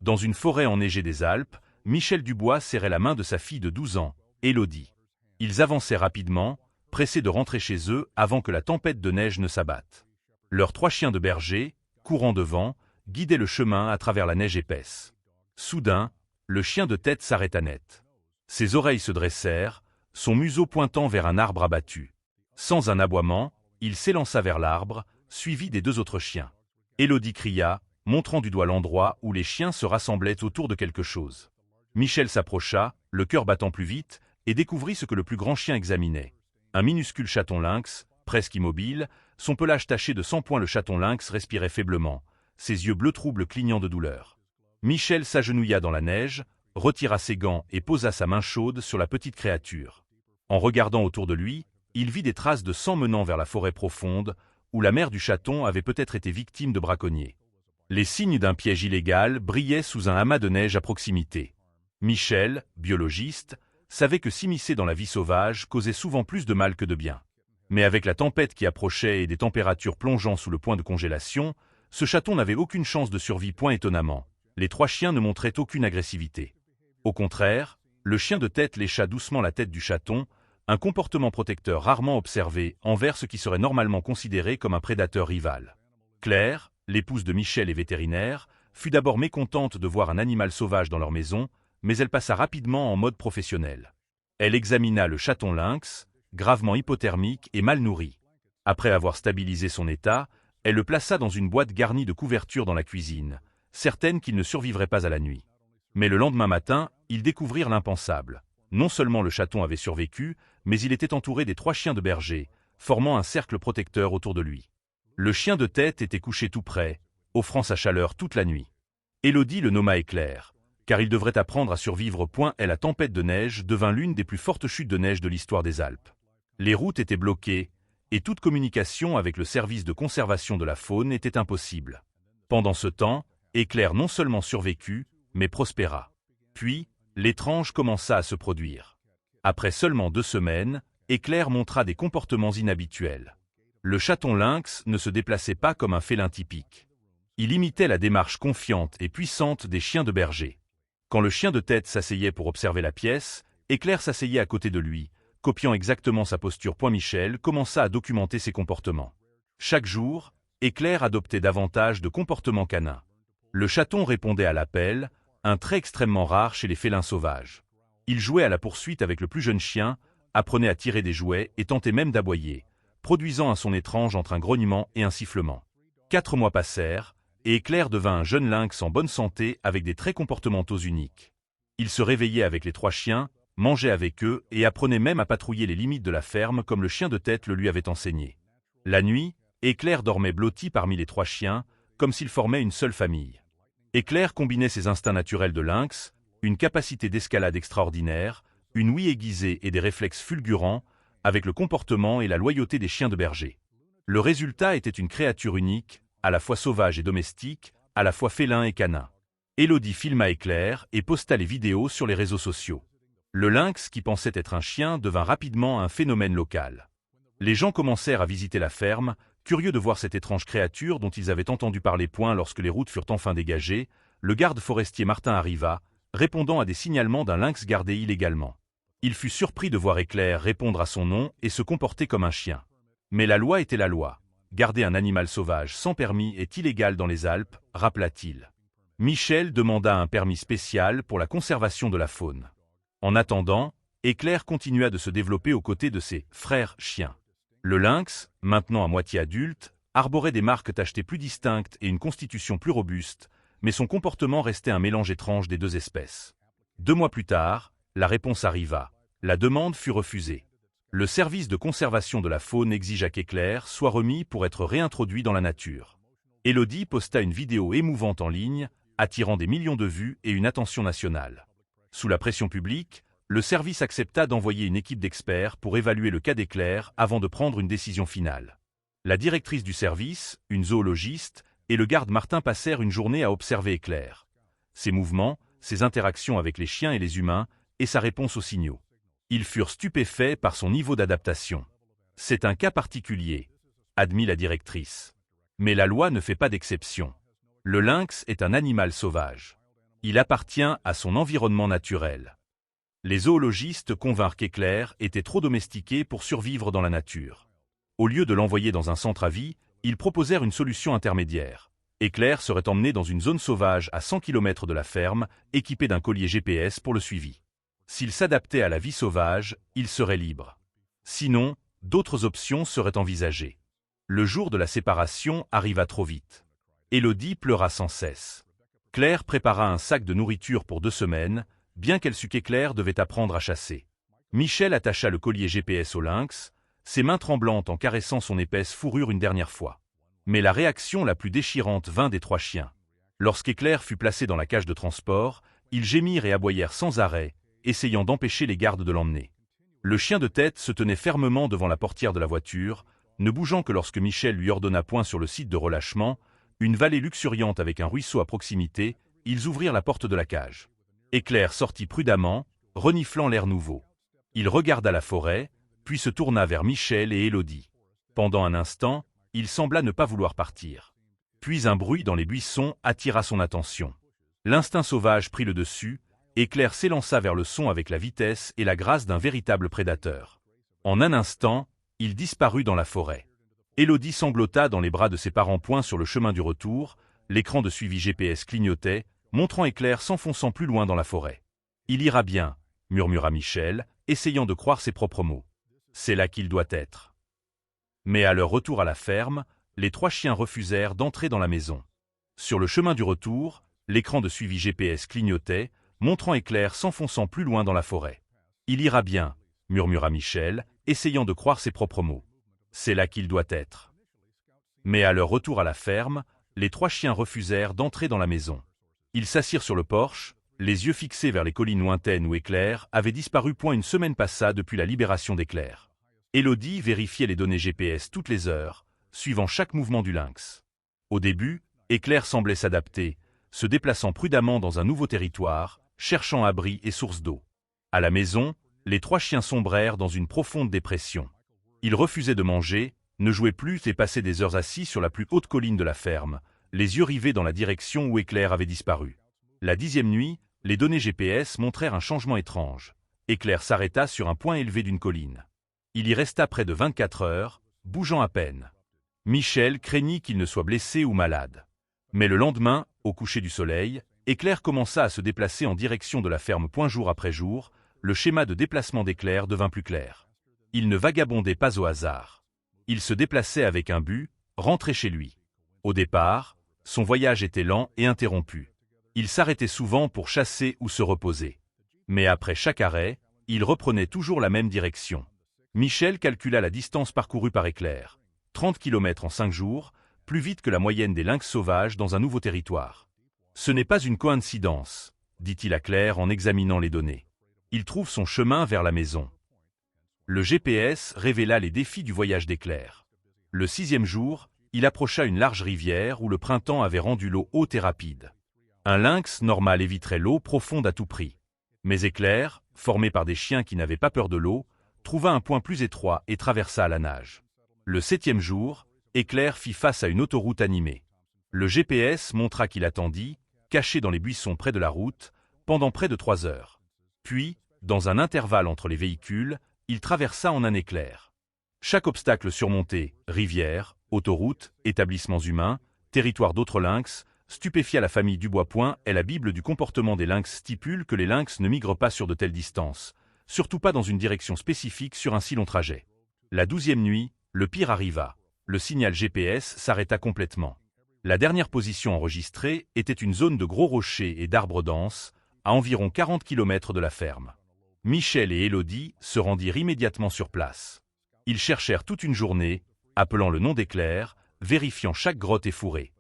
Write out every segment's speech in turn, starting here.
Dans une forêt enneigée des Alpes, Michel Dubois serrait la main de sa fille de 12 ans, Élodie. Ils avançaient rapidement, pressés de rentrer chez eux avant que la tempête de neige ne s'abatte. Leurs 3 chiens de berger, courant devant, guidaient le chemin à travers la neige épaisse. Soudain, le chien de tête s'arrêta net. Ses oreilles se dressèrent, son museau pointant vers un arbre abattu. Sans un aboiement, il s'élança vers l'arbre, suivi des 2 autres chiens. Élodie cria, montrant du doigt l'endroit où les chiens se rassemblaient autour de quelque chose. Michel s'approcha, le cœur battant plus vite, et découvrit ce que le plus grand chien examinait. Un minuscule chaton lynx, presque immobile, son pelage taché de sang. Le chaton lynx respirait faiblement, ses yeux bleus troubles clignant de douleur. Michel s'agenouilla dans la neige, retira ses gants et posa sa main chaude sur la petite créature. En regardant autour de lui, il vit des traces de sang menant vers la forêt profonde, où la mère du chaton avait peut-être été victime de braconniers. Les signes d'un piège illégal brillaient sous un amas de neige à proximité. Michel, biologiste, savait que s'immiscer dans la vie sauvage causait souvent plus de mal que de bien. Mais avec la tempête qui approchait et des températures plongeant sous le point de congélation, ce chaton n'avait aucune chance de survie. Étonnamment, les 3 chiens ne montraient aucune agressivité. Au contraire, le chien de tête lécha doucement la tête du chaton, un comportement protecteur rarement observé envers ce qui serait normalement considéré comme un prédateur rival. Claire, l'épouse de Michel et vétérinaire, fut d'abord mécontente de voir un animal sauvage dans leur maison, mais elle passa rapidement en mode professionnel. Elle examina le chaton lynx, gravement hypothermique et mal nourri. Après avoir stabilisé son état, elle le plaça dans une boîte garnie de couvertures dans la cuisine, certaine qu'il ne survivrait pas à la nuit. Mais le lendemain matin, ils découvrirent l'impensable. Non seulement le chaton avait survécu, mais il était entouré des 3 chiens de berger, formant un cercle protecteur autour de lui. Le chien de tête était couché tout près, offrant sa chaleur toute la nuit. Élodie le nomma Éclair, car il devrait apprendre à survivre. Et la tempête de neige devint l'une des plus fortes chutes de neige de l'histoire des Alpes. Les routes étaient bloquées, et toute communication avec le service de conservation de la faune était impossible. Pendant ce temps, Éclair non seulement survécut, mais prospéra. Puis, l'étrange commença à se produire. Après seulement 2 semaines, Éclair montra des comportements inhabituels. Le chaton lynx ne se déplaçait pas comme un félin typique. Il imitait la démarche confiante et puissante des chiens de berger. Quand le chien de tête s'asseyait pour observer la pièce, Éclair s'asseyait à côté de lui, copiant exactement sa posture. Michel commença à documenter ses comportements. Chaque jour, Éclair adoptait davantage de comportements canins. Le chaton répondait à l'appel, un trait extrêmement rare chez les félins sauvages. Il jouait à la poursuite avec le plus jeune chien, apprenait à tirer des jouets et tentait même d'aboyer, produisant un son étrange entre un grognement et un sifflement. 4 mois passèrent, et Éclair devint un jeune lynx en bonne santé avec des traits comportementaux uniques. Il se réveillait avec les 3 chiens, mangeait avec eux et apprenait même à patrouiller les limites de la ferme comme le chien de tête le lui avait enseigné. La nuit, Éclair dormait blotti parmi les 3 chiens, comme s'ils formaient une seule famille. Éclair combinait ses instincts naturels de lynx, une capacité d'escalade extraordinaire, une ouïe aiguisée et des réflexes fulgurants, avec le comportement et la loyauté des chiens de berger. Le résultat était une créature unique, à la fois sauvage et domestique, à la fois félin et canin. Élodie filma Éclair et posta les vidéos sur les réseaux sociaux. Le lynx, qui pensait être un chien, devint rapidement un phénomène local. Les gens commencèrent à visiter la ferme, curieux de voir cette étrange créature dont ils avaient entendu parler. Lorsque les routes furent enfin dégagées, le garde forestier Martin arriva, répondant à des signalements d'un lynx gardé illégalement. Il fut surpris de voir Éclair répondre à son nom et se comporter comme un chien. Mais la loi était la loi. Garder un animal sauvage sans permis est illégal dans les Alpes, rappela-t-il. Michel demanda un permis spécial pour la conservation de la faune. En attendant, Éclair continua de se développer aux côtés de ses frères chiens. Le lynx, maintenant à moitié adulte, arborait des marques tachetées plus distinctes et une constitution plus robuste, mais son comportement restait un mélange étrange des 2 espèces. 2 mois plus tard, la réponse arriva. La demande fut refusée. Le service de conservation de la faune exigea qu'Éclair soit remis pour être réintroduit dans la nature. Élodie posta une vidéo émouvante en ligne, attirant des millions de vues et une attention nationale. Sous la pression publique, le service accepta d'envoyer une équipe d'experts pour évaluer le cas d'Éclair avant de prendre une décision finale. La directrice du service, une zoologiste, et le garde Martin passèrent une journée à observer Éclair. Ses mouvements, ses interactions avec les chiens et les humains, et sa réponse aux signaux. Ils furent stupéfaits par son niveau d'adaptation. « C'est un cas particulier », admit la directrice. Mais la loi ne fait pas d'exception. Le lynx est un animal sauvage. Il appartient à son environnement naturel. Les zoologistes convinrent qu'Éclair était trop domestiqué pour survivre dans la nature. Au lieu de l'envoyer dans un centre à vie, ils proposèrent une solution intermédiaire. Éclair serait emmené dans une zone sauvage à 100 km de la ferme, équipé d'un collier GPS pour le suivi. S'il s'adaptait à la vie sauvage, il serait libre. Sinon, d'autres options seraient envisagées. Le jour de la séparation arriva trop vite. Élodie pleura sans cesse. Claire prépara un sac de nourriture pour 2 semaines, bien qu'elle sût qu'Éclair devait apprendre à chasser. Michel attacha le collier GPS au lynx, ses mains tremblantes en caressant son épaisse fourrure une dernière fois. Mais la réaction la plus déchirante vint des 3 chiens. Lorsqu'Éclair fut placé dans la cage de transport, ils gémirent et aboyèrent sans arrêt, essayant d'empêcher les gardes de l'emmener. Le chien de tête se tenait fermement devant la portière de la voiture, ne bougeant que lorsque Michel lui ordonna point sur le site de relâchement, une vallée luxuriante avec un ruisseau à proximité, ils ouvrirent la porte de la cage. Éclair sortit prudemment, reniflant l'air nouveau. Il regarda la forêt, puis se tourna vers Michel et Élodie. Pendant un instant, il sembla ne pas vouloir partir. Puis un bruit dans les buissons attira son attention. L'instinct sauvage prit le dessus, Éclair s'élança vers le son avec la vitesse et la grâce d'un véritable prédateur. En un instant, il disparut dans la forêt. Élodie sanglota dans les bras de ses parents. Sur le chemin du retour, l'écran de suivi GPS clignotait, montrant Éclair s'enfonçant plus loin dans la forêt. « Il ira bien », murmura Michel, essayant de croire ses propres mots. « C'est là qu'il doit être. » Mais à leur retour à la ferme, les 3 chiens refusèrent d'entrer dans la maison. Sur le chemin du retour, l'écran de suivi GPS clignotait, montrant Éclair s'enfonçant plus loin dans la forêt. « Il ira bien », murmura Michel, essayant de croire ses propres mots. « C'est là qu'il doit être. » Mais à leur retour à la ferme, les 3 chiens refusèrent d'entrer dans la maison. Ils s'assirent sur le porche, les yeux fixés vers les collines lointaines où Éclair avait disparu. Une semaine passa depuis la libération d'Éclair. Élodie vérifiait les données GPS toutes les heures, suivant chaque mouvement du lynx. Au début, Éclair semblait s'adapter, se déplaçant prudemment dans un nouveau territoire, cherchant abri et source d'eau. À la maison, les 3 chiens sombrèrent dans une profonde dépression. Ils refusaient de manger, ne jouaient plus et passaient des heures assis sur la plus haute colline de la ferme, les yeux rivés dans la direction où Éclair avait disparu. La 10e nuit, les données GPS montrèrent un changement étrange. Éclair s'arrêta sur un point élevé d'une colline. Il y resta près de 24 heures, bougeant à peine. Michel craignit qu'il ne soit blessé ou malade. Mais le lendemain, au coucher du soleil, Éclair commença à se déplacer en direction de la ferme. Jour après jour, le schéma de déplacement d'Éclair devint plus clair. Il ne vagabondait pas au hasard. Il se déplaçait avec un but, rentrer chez lui. Au départ, son voyage était lent et interrompu. Il s'arrêtait souvent pour chasser ou se reposer. Mais après chaque arrêt, il reprenait toujours la même direction. Michel calcula la distance parcourue par Éclair. 30 km en 5 jours, plus vite que la moyenne des lynx sauvages dans un nouveau territoire. « Ce n'est pas une coïncidence », dit-il à Claire en examinant les données. Il trouve son chemin vers la maison. Le GPS révéla les défis du voyage d'Éclair. Le 6e jour, il approcha une large rivière où le printemps avait rendu l'eau haute et rapide. Un lynx normal éviterait l'eau profonde à tout prix. Mais Éclair, formé par des chiens qui n'avaient pas peur de l'eau, trouva un point plus étroit et traversa à la nage. Le 7e jour, Éclair fit face à une autoroute animée. Le GPS montra qu'il attendit, caché dans les buissons près de la route, pendant près de 3 heures. Puis, dans un intervalle entre les véhicules, il traversa en un éclair. Chaque obstacle surmonté, rivière, autoroute, établissements humains, territoire d'autres lynx, stupéfia la famille Dubois. Et la Bible du comportement des lynx stipule que les lynx ne migrent pas sur de telles distances, surtout pas dans une direction spécifique sur un si long trajet. La 12e nuit, le pire arriva. Le signal GPS s'arrêta complètement. La dernière position enregistrée était une zone de gros rochers et d'arbres denses, à environ 40 km de la ferme. Michel et Élodie se rendirent immédiatement sur place. Ils cherchèrent toute une journée, appelant le nom d'Éclair, vérifiant chaque grotte et fourré.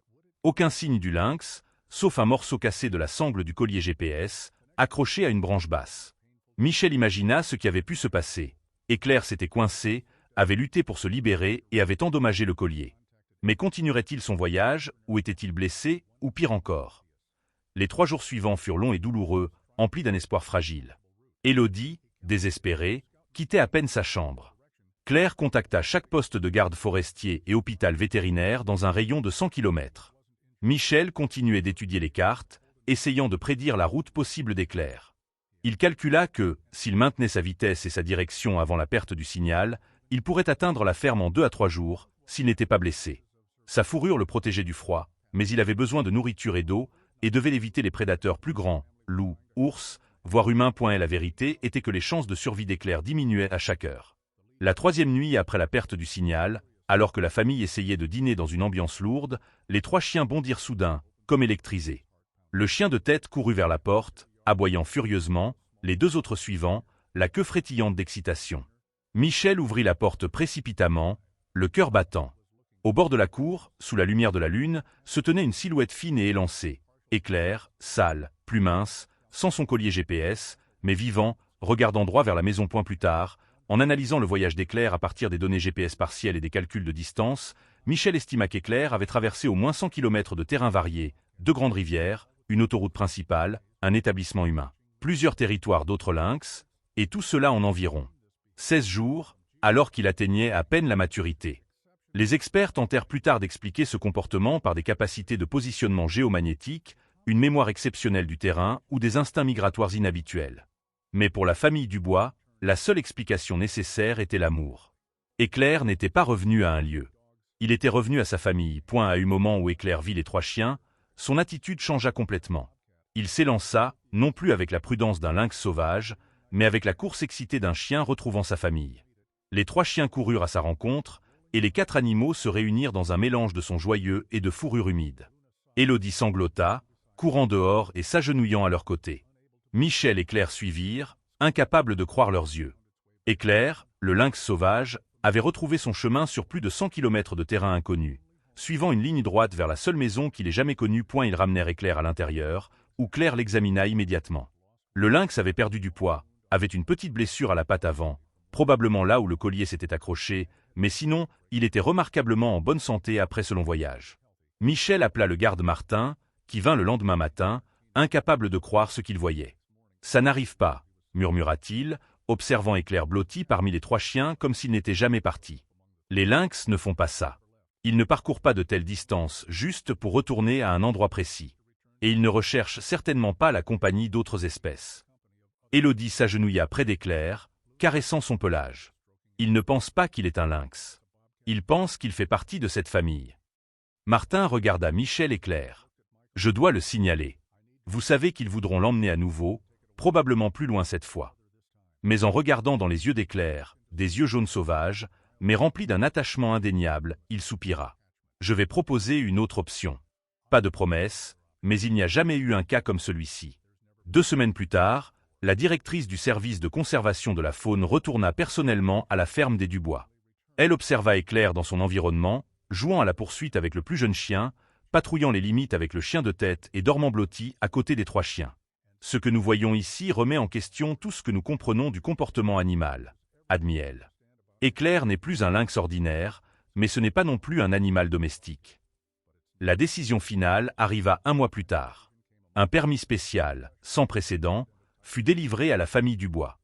Aucun signe du lynx, sauf un morceau cassé de la sangle du collier GPS, accroché à une branche basse. Michel imagina ce qui avait pu se passer. Éclair s'était coincé, avait lutté pour se libérer et avait endommagé le collier. Mais continuerait-il son voyage, ou était-il blessé, ou pire encore? Les 3 jours suivants furent longs et douloureux, emplis d'un espoir fragile. Élodie, désespérée, quittait à peine sa chambre. Claire contacta chaque poste de garde forestier et hôpital vétérinaire dans un rayon de 100 km. Michel continuait d'étudier les cartes, essayant de prédire la route possible d'Éclair. Il calcula que, s'il maintenait sa vitesse et sa direction avant la perte du signal, il pourrait atteindre la ferme en 2 à 3 jours, s'il n'était pas blessé. Sa fourrure le protégeait du froid, mais il avait besoin de nourriture et d'eau, et devait éviter les prédateurs plus grands, loups, ours, voire humains. La vérité était que les chances de survie d'Éclair diminuaient à chaque heure. La 3e nuit après la perte du signal, alors que la famille essayait de dîner dans une ambiance lourde, les 3 chiens bondirent soudain, comme électrisés. Le chien de tête courut vers la porte, aboyant furieusement, les 2 autres suivants, la queue frétillante d'excitation. Michel ouvrit la porte précipitamment, le cœur battant. Au bord de la cour, sous la lumière de la lune, se tenait une silhouette fine et élancée, Éclair, sale, plus mince, sans son collier GPS, mais vivant, regardant droit vers la maison. Plus tard, en analysant le voyage d'Éclair à partir des données GPS partielles et des calculs de distance, Michel estima qu'Éclair avait traversé au moins 100 km de terrains variés, 2 grandes rivières, une autoroute principale, un établissement humain, plusieurs territoires d'autres lynx, et tout cela en environ 16 jours, alors qu'il atteignait à peine la maturité. Les experts tentèrent plus tard d'expliquer ce comportement par des capacités de positionnement géomagnétique, une mémoire exceptionnelle du terrain ou des instincts migratoires inhabituels. Mais pour la famille Dubois, la seule explication nécessaire était l'amour. Éclair n'était pas revenu à un lieu. Il était revenu à sa famille. À un moment où Éclair vit les 3 chiens, son attitude changea complètement. Il s'élança, non plus avec la prudence d'un lynx sauvage, mais avec la course excitée d'un chien retrouvant sa famille. Les 3 chiens coururent à sa rencontre, et les 4 animaux se réunirent dans un mélange de sons joyeux et de fourrure humide. Élodie sanglota, courant dehors et s'agenouillant à leur côté. Michel et Claire suivirent, incapables de croire leurs yeux. Éclair, le lynx sauvage, avait retrouvé son chemin sur plus de 100 km de terrain inconnu, suivant une ligne droite vers la seule maison qu'il ait jamais connue. Ils ramenèrent Éclair à l'intérieur, où Claire l'examina immédiatement. Le lynx avait perdu du poids, avait une petite blessure à la patte avant, probablement là où le collier s'était accroché, mais sinon, il était remarquablement en bonne santé après ce long voyage. Michel appela le garde Martin, qui vint le lendemain matin, incapable de croire ce qu'il voyait. « Ça n'arrive pas », murmura-t-il, observant Éclair blotti parmi les 3 chiens comme s'il n'était jamais parti. Les lynx ne font pas ça. Ils ne parcourent pas de telles distances juste pour retourner à un endroit précis. Et ils ne recherchent certainement pas la compagnie d'autres espèces. Élodie s'agenouilla près d'Éclair, caressant son pelage. Il ne pense pas qu'il est un lynx. Il pense qu'il fait partie de cette famille. Martin regarda Michel et Claire. « Je dois le signaler. Vous savez qu'ils voudront l'emmener à nouveau, probablement plus loin cette fois. » Mais en regardant dans les yeux d'Éclair, des yeux jaunes sauvages, mais remplis d'un attachement indéniable, il soupira. « Je vais proposer une autre option. Pas de promesse, mais il n'y a jamais eu un cas comme celui-ci. » 2 semaines plus tard, la directrice du service de conservation de la faune retourna personnellement à la ferme des Dubois. Elle observa Éclair dans son environnement, jouant à la poursuite avec le plus jeune chien, patrouillant les limites avec le chien de tête et dormant blotti à côté des 3 chiens. Ce que nous voyons ici remet en question tout ce que nous comprenons du comportement animal, admit-elle. Éclair n'est plus un lynx ordinaire, mais ce n'est pas non plus un animal domestique. La décision finale arriva 1 mois plus tard. Un permis spécial, sans précédent, fut délivré à la famille Dubois.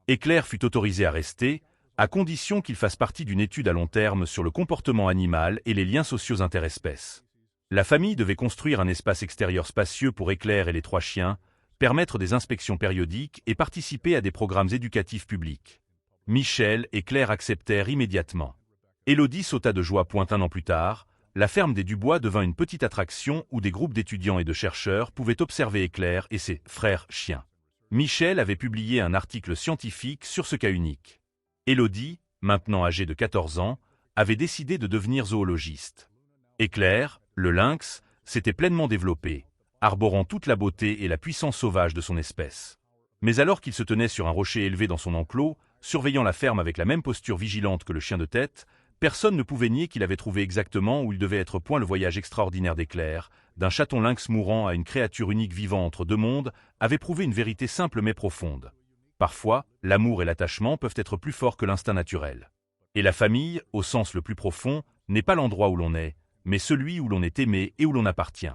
Éclair fut autorisé à rester, à condition qu'il fasse partie d'une étude à long terme sur le comportement animal et les liens sociaux interespèces. La famille devait construire un espace extérieur spacieux pour Éclair et les 3 chiens, permettre des inspections périodiques et participer à des programmes éducatifs publics. Michel et Claire acceptèrent immédiatement. Élodie sauta de joie. 1 an plus tard, la ferme des Dubois devint une petite attraction où des groupes d'étudiants et de chercheurs pouvaient observer Éclair et ses frères chiens. Michel avait publié un article scientifique sur ce cas unique. Élodie, maintenant âgée de 14 ans, avait décidé de devenir zoologiste. Éclair, le lynx, s'était pleinement développé, arborant toute la beauté et la puissance sauvage de son espèce. Mais alors qu'il se tenait sur un rocher élevé dans son enclos, surveillant la ferme avec la même posture vigilante que le chien de tête, personne ne pouvait nier qu'il avait trouvé exactement où il devait être. Le voyage extraordinaire d'Éclair, d'un chaton lynx mourant à une créature unique vivant entre 2 mondes, avait prouvé une vérité simple mais profonde. Parfois, l'amour et l'attachement peuvent être plus forts que l'instinct naturel. Et la famille, au sens le plus profond, n'est pas l'endroit où l'on est, mais celui où l'on est aimé et où l'on appartient.